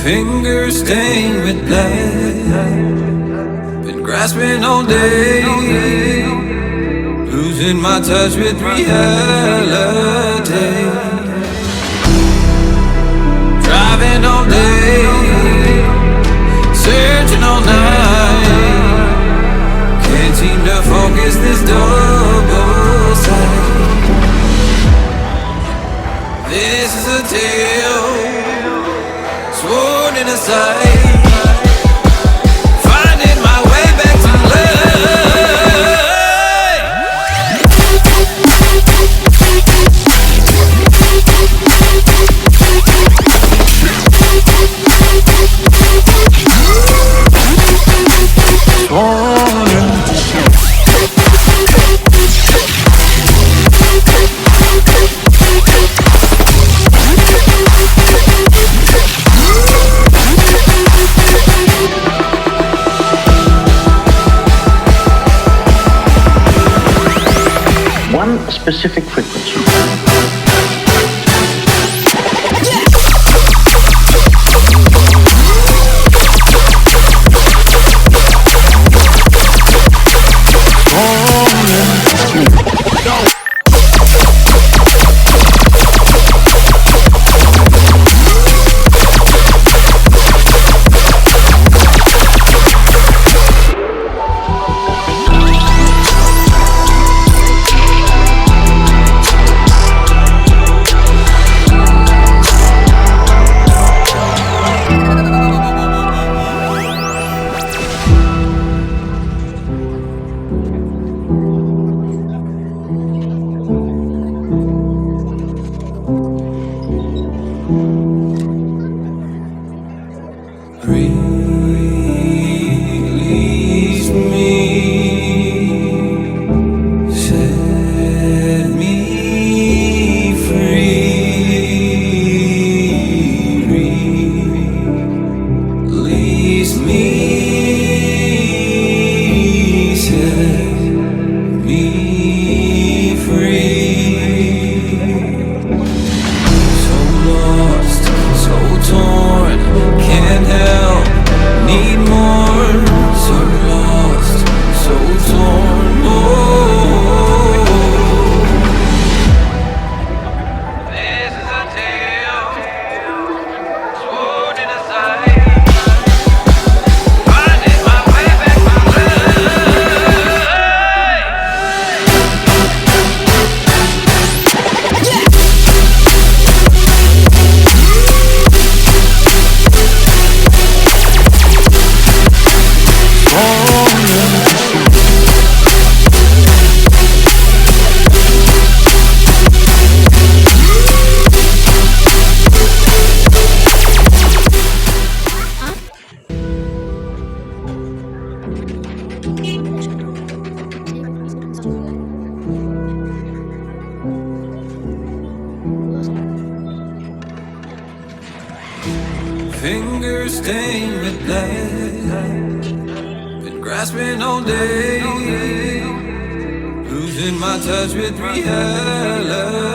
Fingers stained with blood, been grasping all day, losing my touch with reality. Driving all day, searching all night, can't seem to focus this double sight. This is a tale sworn in a sight, finding my way back to one specific frequency. Release me, set me free. Release me, set me free. So lost, so torn, can't help, need more. So lost, so torn, oh. This is a tale sworn in a sight, finding my way back to fingers stained with blood, been grasping all day, losing my touch with reality.